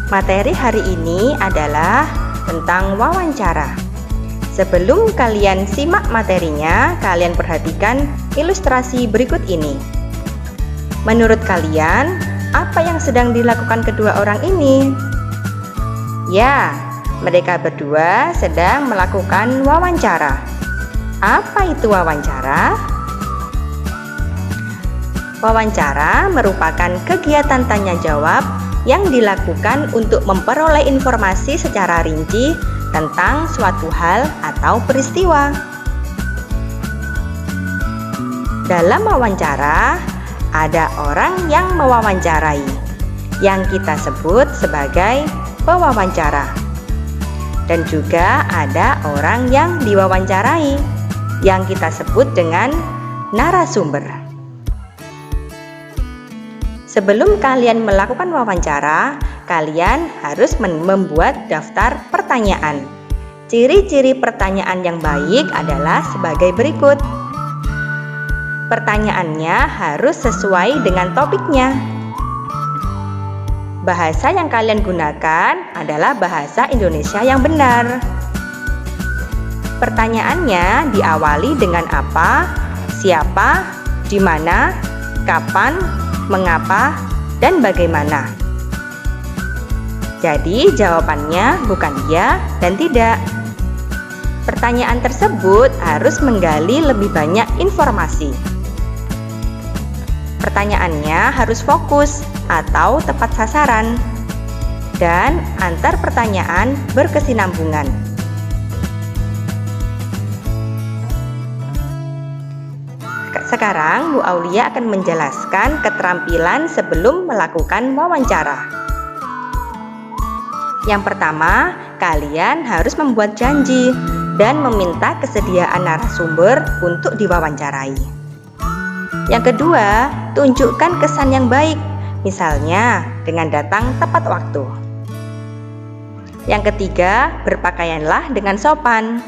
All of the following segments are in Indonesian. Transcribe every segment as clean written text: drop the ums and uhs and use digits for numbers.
Materi hari ini adalah tentang wawancara. Sebelum kalian simak materinya, kalian perhatikan ilustrasi berikut ini. Menurut kalian, apa yang sedang dilakukan kedua orang ini? Ya, mereka berdua sedang melakukan wawancara. Apa itu wawancara? Wawancara merupakan kegiatan tanya jawab yang dilakukan untuk memperoleh informasi secara rinci tentang suatu hal atau peristiwa. Dalam wawancara, ada orang yang mewawancarai, yang kita sebut sebagai pewawancara. Dan juga ada orang yang diwawancarai, yang kita sebut dengan narasumber. Sebelum kalian melakukan wawancara, kalian harus membuat daftar pertanyaan. Ciri-ciri pertanyaan yang baik adalah sebagai berikut. Pertanyaannya harus sesuai dengan topiknya. Bahasa yang kalian gunakan adalah bahasa Indonesia yang benar. Pertanyaannya diawali dengan apa, siapa, di mana, kapan, mengapa, dan bagaimana. Jadi jawabannya bukan ya dan tidak. Pertanyaan tersebut harus menggali lebih banyak informasi. Pertanyaannya harus fokus atau tepat sasaran, dan antar pertanyaan berkesinambungan. Sekarang Bu Aulia akan menjelaskan keterampilan sebelum melakukan wawancara. Yang pertama, kalian harus membuat janji dan meminta kesediaan narasumber untuk diwawancarai. Yang kedua, tunjukkan kesan yang baik, misalnya dengan datang tepat waktu. Yang ketiga, berpakaianlah dengan sopan.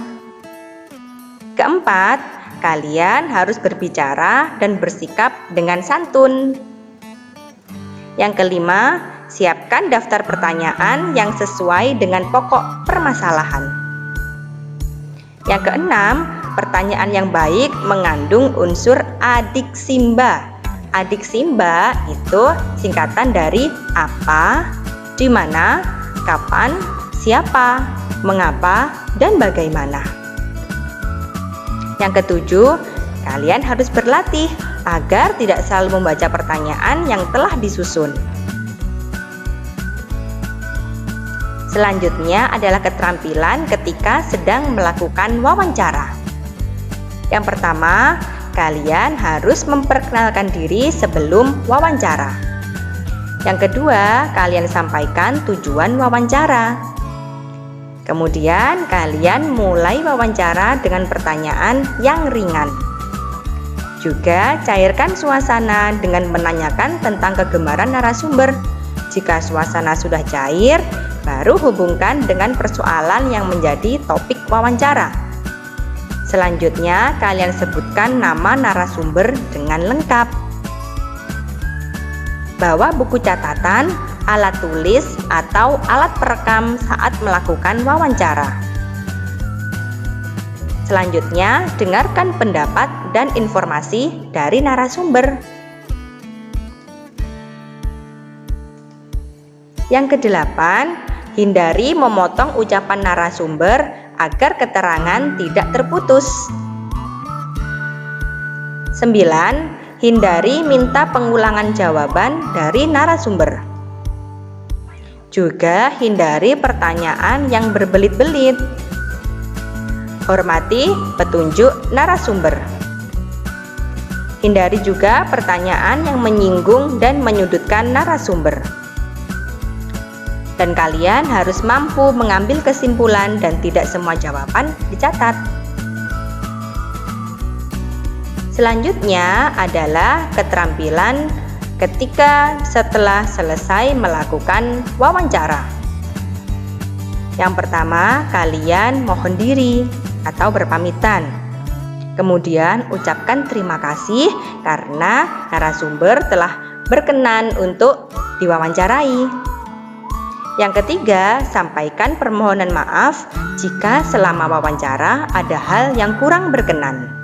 Keempat, kalian harus berbicara dan bersikap dengan santun. Yang kelima, siapkan daftar pertanyaan yang sesuai dengan pokok permasalahan. Yang keenam, pertanyaan yang baik mengandung unsur adiksimba. Adiksimba itu singkatan dari apa, di mana, kapan, siapa, mengapa, dan bagaimana. Yang ketujuh, kalian harus berlatih agar tidak selalu membaca pertanyaan yang telah disusun. Selanjutnya adalah keterampilan ketika sedang melakukan wawancara. Yang pertama, kalian harus memperkenalkan diri sebelum wawancara. Yang kedua, kalian sampaikan tujuan wawancara. Kemudian kalian mulai wawancara dengan pertanyaan yang ringan. Juga cairkan suasana dengan menanyakan tentang kegemaran narasumber. Jika suasana sudah cair, baru hubungkan dengan persoalan yang menjadi topik wawancara. Selanjutnya, kalian sebutkan nama narasumber dengan lengkap. Bawa buku catatan, alat tulis, atau alat perekam saat melakukan wawancara. Selanjutnya, dengarkan pendapat dan informasi dari narasumber. Yang kedelapan, hindari memotong ucapan narasumber agar keterangan tidak terputus. 9. Hindari minta pengulangan jawaban dari narasumber. Juga hindari pertanyaan yang berbelit-belit. Hormati petunjuk narasumber. Hindari juga pertanyaan yang menyinggung dan menyudutkan narasumber. Dan kalian harus mampu mengambil kesimpulan dan tidak semua jawaban dicatat. Selanjutnya adalah keterampilan ketika setelah selesai melakukan wawancara. Yang pertama, kalian mohon diri atau berpamitan. Kemudian ucapkan terima kasih karena narasumber telah berkenan untuk diwawancarai. Yang ketiga, sampaikan permohonan maaf jika selama wawancara ada hal yang kurang berkenan.